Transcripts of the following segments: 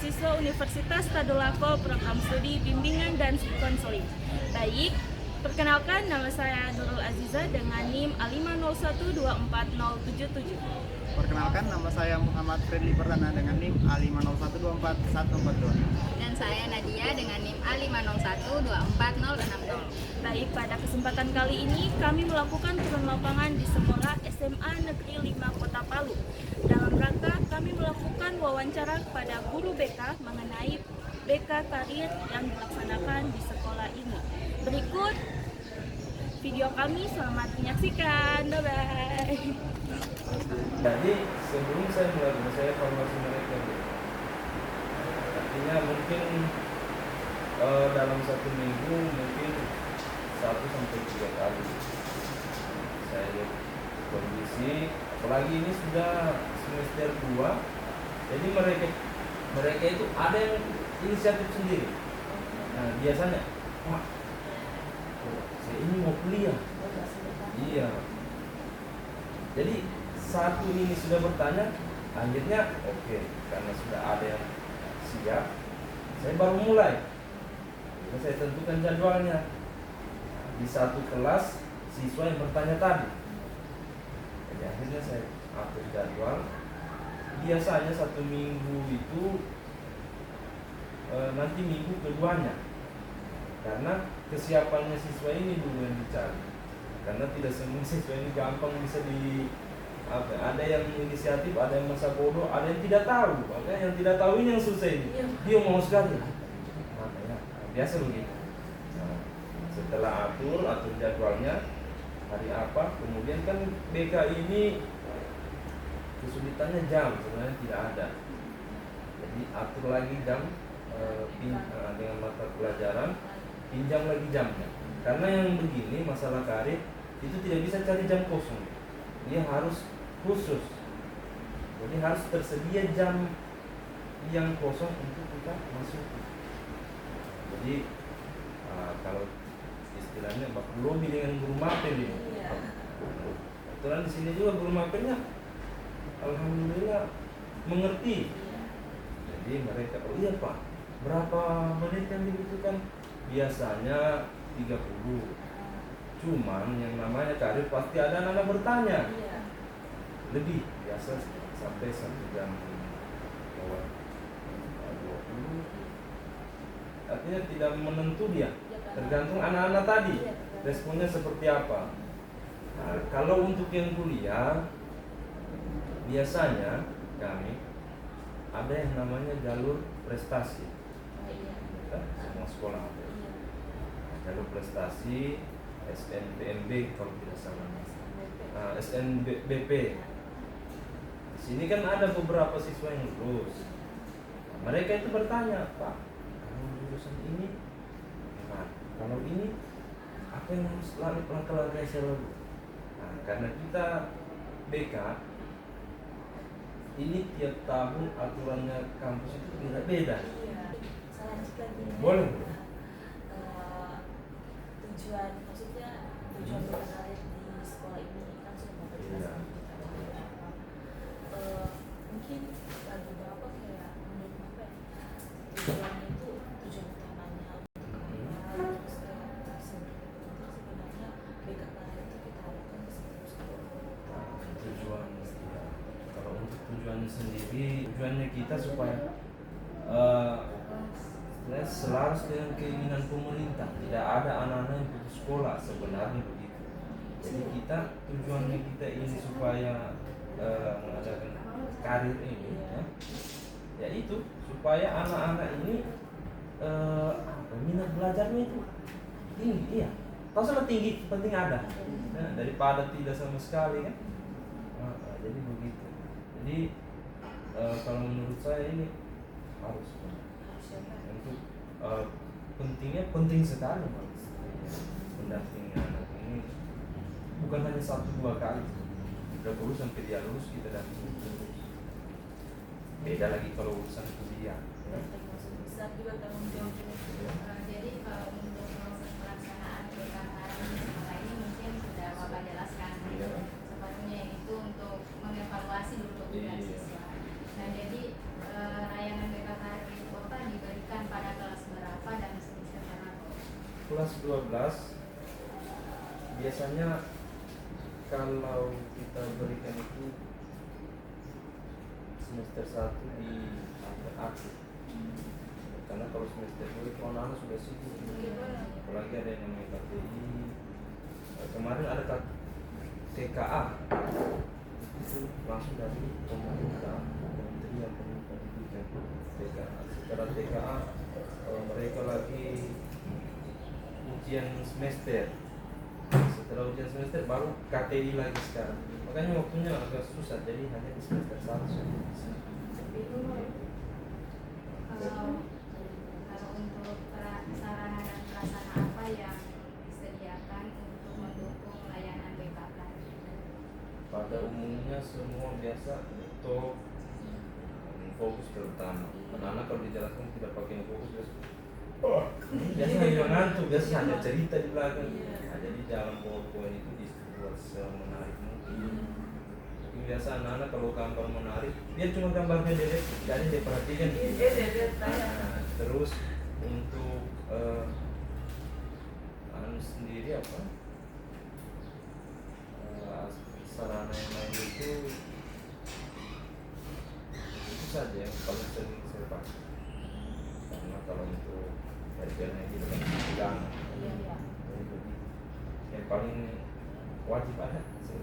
mahasiswa Universitas Tadulako Program Studi Bimbingan dan Konseling. Baik, perkenalkan nama saya Nurul Aziza dengan NIM A50124077. Perkenalkan, nama saya Muhammad Fredly Perdana dengan NIM A50124142. Dan saya Nadia dengan NIM A50124060. Baik, pada kesempatan kali ini kami melakukan turun lapangan di sekolah SMA Negeri 5 Kota Palu. Dalam rangka kami melakukan wawancara kepada guru BK mengenai BK karir yang dilaksanakan di sekolah ini. Berikut video kami, selamat menyaksikan. Bye-bye. Jadi sebelum saya mulai, saya evaluasi mereka. Artinya mungkin dalam satu minggu mungkin 1-3 kali saya lihat kondisi, apalagi ini sudah semester 2, jadi mereka itu ada yang inisiatif sendiri. Nah biasanya, Pak, saya ini mau kuliah. Iya. Jadi satu ini sudah bertanya, akhirnya oke, karena sudah ada yang siap, saya baru mulai. Jadi saya tentukan jadwalnya. Di satu kelas siswa yang bertanya tadi. Jadi akhirnya saya atur jadwal. Biasanya satu minggu itu nanti minggu keduanya, karena kesiapannya siswa ini dulu yang dicari. Karena tidak semua siswa ini gampang bisa ada yang inisiatif, ada yang masa bodoh, ada yang tidak tahu. Makanya yang tidak tahu ini yang susah ini. Dia mau sekali. Makanya biasa begitu. Nah, setelah atur jadwalnya hari apa, kemudian kan BK ini kesulitannya jam sebenarnya tidak ada. Jadi atur lagi jam dengan mata pelajaran, pinjam lagi jamnya. Karena yang begini masalah karir itu tidak bisa cari jam kosong. Dia harus khusus. Jadi harus tersedia jam yang kosong untuk kita masuk. Jadi kalau istilahnya baku lobby dengan guru mapel ini. Kebetulan di sini juga guru mapelnya alhamdulillah mengerti. Jadi mereka, oh iya Pak, berapa menit yang dibutuhkan? Biasanya 30. Cuman yang namanya karir pasti ada anak bertanya. Lebih biasa sampai 1 jam lewat 20. Artinya tidak menentu dia. Tergantung anak-anak tadi responnya seperti apa. Nah, kalau untuk yang kuliah biasanya kami ada yang namanya jalur prestasi. Semua sekolah ada. Jalur prestasi SNBMB kalau tidak salah. SNBP. Di sini kan ada beberapa siswa yang lulus. Mereka itu bertanya, Pak, kalau jurusan ini, nah, kalau ini apa yang harus langkah-langkah yang saya lakukan? Nah, karena kita BK ini tiap tahun aturannya kampus itu beda-beda. Boleh. Tujuan berkarir di sekolah ini kan sudah memperjelas mungkin ada beberapa kayak menurut apa ya, tujuannya itu tujuan utamanya terus sebenarnya BK karir itu kita harapkan Tujuan kalau untuk tujuannya sendiri, tujuannya kita supaya selaras dengan keinginan pemerintah. Tidak ada anak-anak yang putus sekolah sebenarnya begitu. Jadi kita tujuannya kita ini supaya mengadakan karir ini ya itu supaya anak-anak ini minat belajarnya itu tinggi. Iya, kalau sama tinggi penting ada daripada tidak sama sekali kan. Jadi begitu. Jadi kalau menurut saya ini harus untuk penting sekali mendampingi anak ini, bukan hanya 1-2 kali, udah lulus sampai dia lulus kita dampingi terus. Beda lagi kalau urusan kuliah. besar juga tanggung jawab. Jadi untuk proses pelaksanaan BKKM di sekolah ini mungkin sudah Bapak jelaskan. Sepatutnya itu untuk mengevaluasi dulu kebutuhan siswa. Nah jadi layanan BKKM kelas 12 biasanya kalau kita berikan itu semester 1 di akhir. Karena kalau semester 2 itu anak-anak sudah sibuk. Apalagi ada yang namanya KTI. Kemarin ada TKA. Itu langsung dari pemerintah, Kementerian Pendidikan TKA. Setelah TKA mereka lagi ujian semester. Setelah ujian semester baru KTI lagi sekarang. Makanya waktunya agak susah, jadi hanya di semester 1. Kalau untuk sarana dan prasarana apa yang disediakan untuk mendukung layanan BKK? Pada umumnya semua biasa untuk fokus terutama. Anak-anak kalau dijelaskan tidak pakai fokus biasa hanya ngantuk, biasa hanya cerita di belakang. Nah, jadi dalam PowerPoint itu dibuat semenarik mungkin. Biasa anak-anak kalau gambar menarik, dia cuma gambarnya direct, jadi dia perhatikan. Nah, terus untuk sendiri apa? Sarana yang lain itu saja yang paling sering saya pakai. Karena kalau untuk kajian itu kan sedang yang paling wajib ada,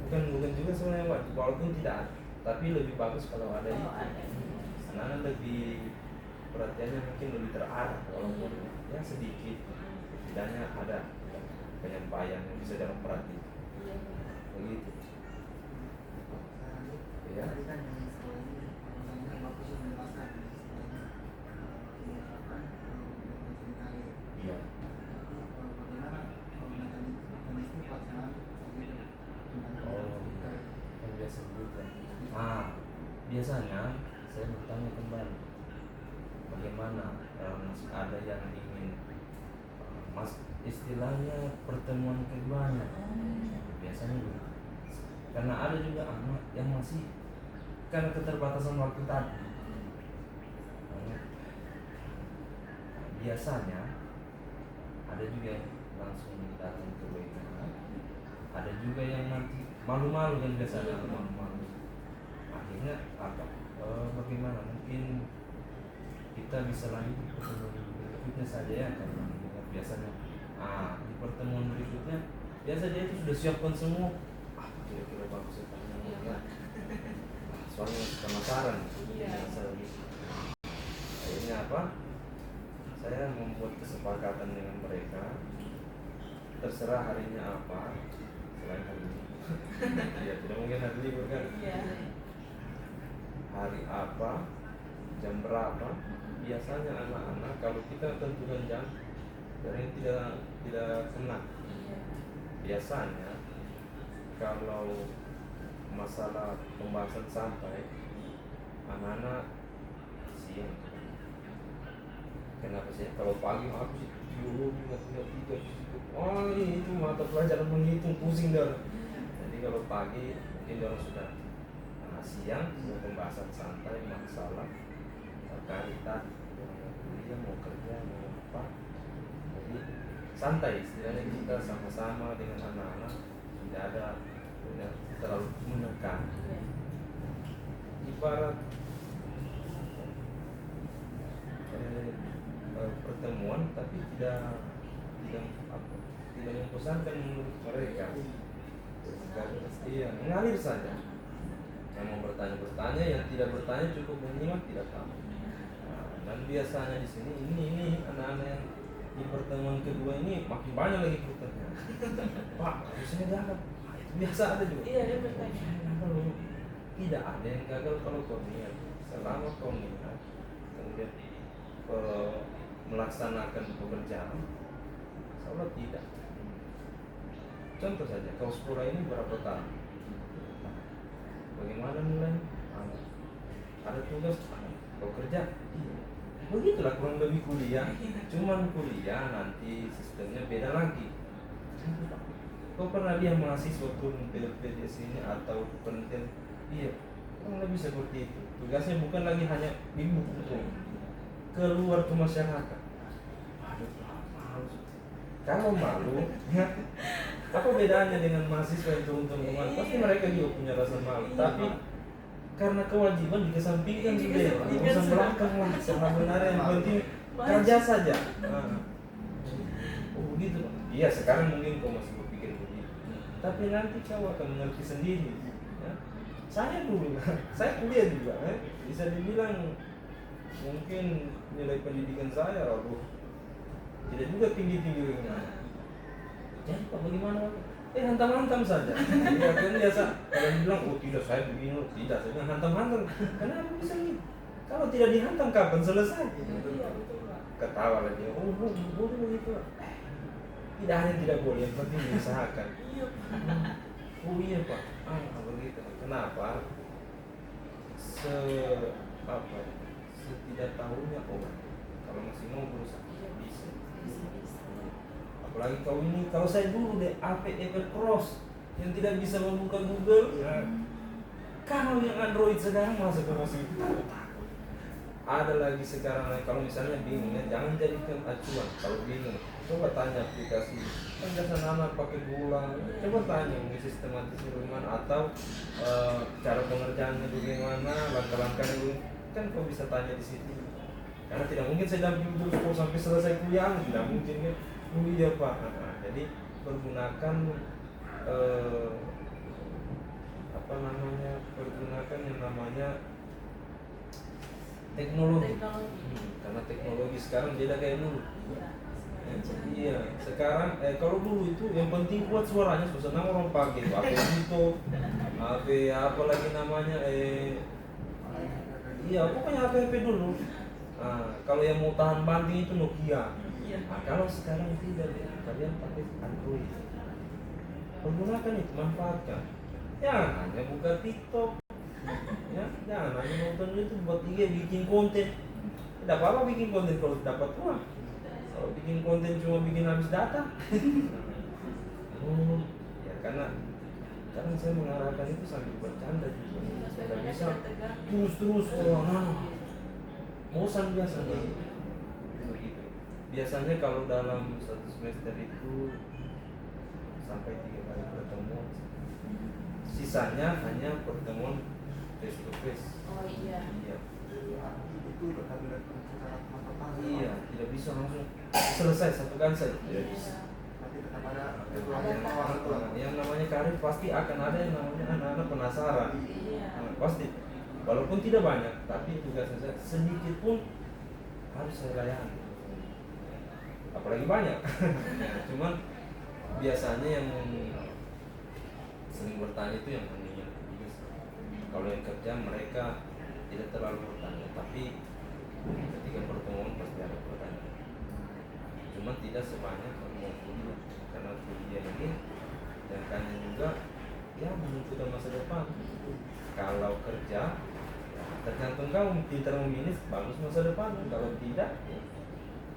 bukan juga sebenarnya wajib, walaupun tidak ada, tapi lebih bagus kalau ada itu. Karena lebih perhatiannya mungkin lebih terarah, walaupun ya sedikit, setidaknya ada penyampaian yang bisa dalam perhatian. Begitu. Ya. Iya. Yang biasa juga. Biasanya saya bertanya kembali, bagaimana masih ada yang ingin istilahnya pertemuan keduanya. Biasanya begitu. Karena ada juga anak yang masih karena keterbatasan waktu tadi. Biasanya ada juga yang langsung datang ke WK, ada juga yang nanti malu-malu kan, biasanya malu-malu. Akhirnya apa? Bagaimana? Mungkin kita bisa lanjut ke pertemuan berikutnya saja ya, karena biasanya di pertemuan berikutnya biasa dia itu sudah siapkan semua. Kira-kira bagus ya, soalnya penasaran. Akhirnya apa? Saya membuat kesepakatan dengan mereka, terserah harinya apa selain hari ini. Ya tidak mungkin hari libur kan. Hari apa, jam berapa? Biasanya anak-anak kalau kita tentukan jam, dari tidak kena. Biasanya kalau masalah pembahasan santai, anak-anak siang. Kenapa sih? Kalau pagi aku sih biologi, matematika, itu mata pelajaran menghitung pusing dah. Jadi kalau pagi mungkin orang sudah siang mau pembahasan santai masalah terkait kuliah, mau kerja, mau apa. Jadi santai, istilahnya kita sama-sama dengan anak-anak, tidak ada terlalu menekan. Ibarat pertemuan tapi tidak membosankan menurut mereka. Iya, mengalir saja. Yang mau bertanya, yang tidak bertanya cukup menyimak, tidak tahu. Dan biasanya di sini ini anak-anak yang di pertemuan kedua ini makin banyak lagi pertanyaan. Pak, harusnya dapat. Itu biasa ada juga. Iya, dia bertanya. Tidak ada yang gagal kalau kau niat. Selama kau niat, kemudian melaksanakan pekerjaan, insya tidak. Contoh saja, kau sekolah ini berapa tahun? Bagaimana mulai? Ada tugas, kau kerja? Iya. Begitulah kurang lebih kuliah. Cuman kuliah nanti sistemnya beda lagi. Kau pernah lihat mahasiswa turun PDS ini atau penelitian? Iya, kurang lebih seperti itu. Tugasnya bukan lagi hanya di buku, keluar ke masyarakat. Kalau malu, ya, apa bedanya dengan mahasiswa yang turun-turun? Pasti mereka juga punya rasa malu. Tapi karena kewajiban dikesampingkan sudah, urusan belakang lah. Karena benar yang penting kerja saja. Nah. Oh begitu. Iya sekarang mungkin kau masih berpikir begitu. Tapi nanti kau akan mengerti sendiri. Ya. Saya dulu, saya kuliah juga. Bisa dibilang mungkin nilai pendidikan saya, aduh, tidak juga tinggi-tinggi dengan. Jadi Pak bagaimana? Hantam-hantam saja. Ya kan biasa. Kalau dibilang, oh tidak saya begini, tidak saya bilang hantam-hantam. Kenapa bisa gitu? Kalau tidak dihantam kapan selesai? Iya betul Pak. Ketawa lagi. Oh boleh begitu. Tidak ada yang tidak boleh, yang penting diusahakan. Iya Pak. Oh iya Pak. Begitu. Kenapa? Setidak tahunnya orang kalau masih mau berusaha bisa. Apalagi kau ini, kalau saya dulu deh Apple Cross yang tidak bisa membuka Google. Kalau yang Android sekarang masa kau masih takut. Ada lagi sekarang kalau misalnya bingung ya jangan jadikan acuan. Kalau bingung coba tanya aplikasi kan biasa anak pakai gula, coba tanya ini sistematisnya bagaimana atau cara pengerjaannya bagaimana, langkah-langkahnya kan kau bisa tanya di situ. Karena tidak mungkin saya dampingi terus sampai selesai kuliah, tidak mungkin kan. Iya Pak. Jadi pergunakan pergunakan yang namanya teknologi. Karena teknologi sekarang beda kayak dulu. Iya, sekarang kalau dulu itu yang penting kuat suaranya, susah orang pakai HP itu, HP apa lagi namanya iya pokoknya HP dulu. Kalau yang mau tahan banting itu Nokia. Kalau sekarang tidak ya, kalian pakai Android. Pergunakan itu, manfaatkan. Jangan hanya buka TikTok. Ya, jangan hanya nonton itu buat IG bikin konten. Tidak apa-apa bikin konten kalau dapat uang. Kalau bikin konten cuma bikin habis data. Ya karena saya mengarahkan itu sambil bercanda juga. Tidak bisa terus orang bosan biasanya. Begitu. Biasanya kalau dalam satu semester itu sampai 3 kali pertemuan. Sisanya hanya pertemuan face to face. Oh iya. Iya, tidak bisa langsung selesai satu kali saja. Tidak bisa. Yang namanya karir pasti akan ada yang namanya anak-anak penasaran. Pasti. Walaupun tidak banyak, tapi tugasnya saya sedikit pun harus saya layani. Apalagi banyak. Cuman biasanya yang sering bertanya itu yang hanya kalau yang kerja mereka tidak terlalu bertanya, tapi ketika pertemuan pasti ada pertanyaan. Cuma tidak sebanyak kalau mau kuliah, karena kuliah ini dan tanya juga ya menentukan masa depan. Kalau kerja ya, tergantung kamu pintar memilih bagus masa depan. Kalau tidak ya,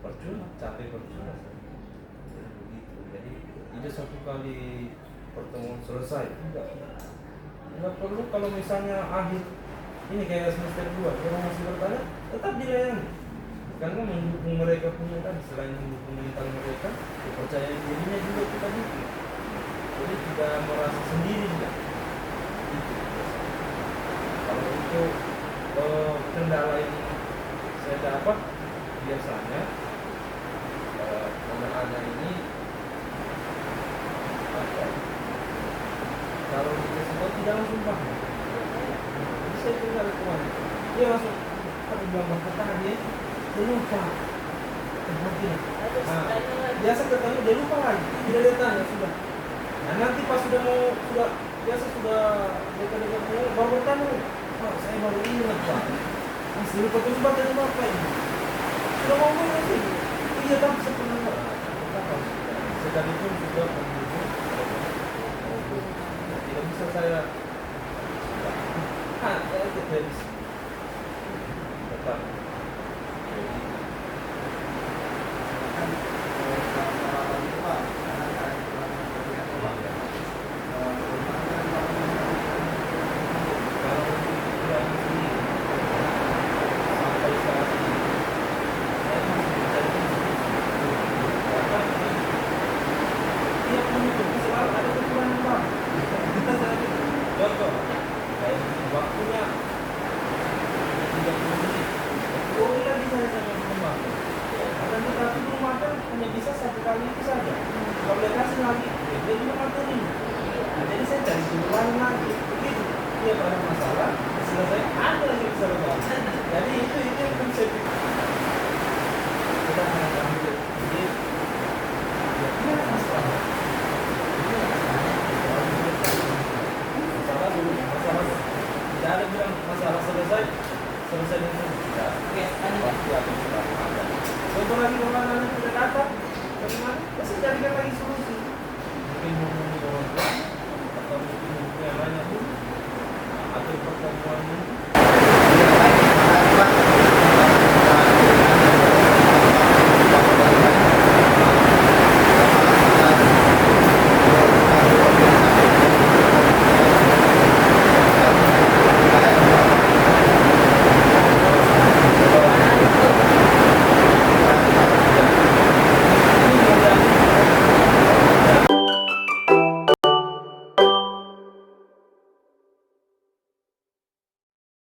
percuma, capek percuma. Jadi begitu. Jadi tidak satu kali pertemuan selesai. Tidak perlu kalau misalnya akhir ini kayak semester 2 orang masih bertanya tetap dilayani karena mendukung mereka punya tadi selain mendukung mental mereka kepercayaan dirinya juga kita dukung. Jadi tidak merasa sendiri juga. Kalau untuk kendala yang saya dapat biasanya anak-anak ini kalau dikasih tahu tidak langsung paham. Jadi saya tinggal kemana dia langsung ada gambar kata dia lupa. Biasa ketemu dia lupa lagi, tidak dia tanya sudah. Nah nanti pas sudah biasa sudah dekat-dekat baru bertanya, Pak saya baru ingat Pak. Masih lupa terus baca apa ini? Sudah mau ngomong sih? Iya tapi sebenarnya sekalipun juga tidak bisa saya tidak bisa tetap ulangi lagi. Begitu dia pada masalah selesai ada lagi kesalahan. Jadi itu yang konsep. Kita akan ambil ini. Ya, masalah. Masalah dulu, masalah. Tidak ada bilang masalah selesai dengan tidak. Oke, pasti akan sudah ada. Contoh lagi kalau anak tidak datang, bagaimana? Pasti carikan lagi solusi. Mungkin hubungi orang tua, atau mungkin hubungi anaknya pun, atau pertemuan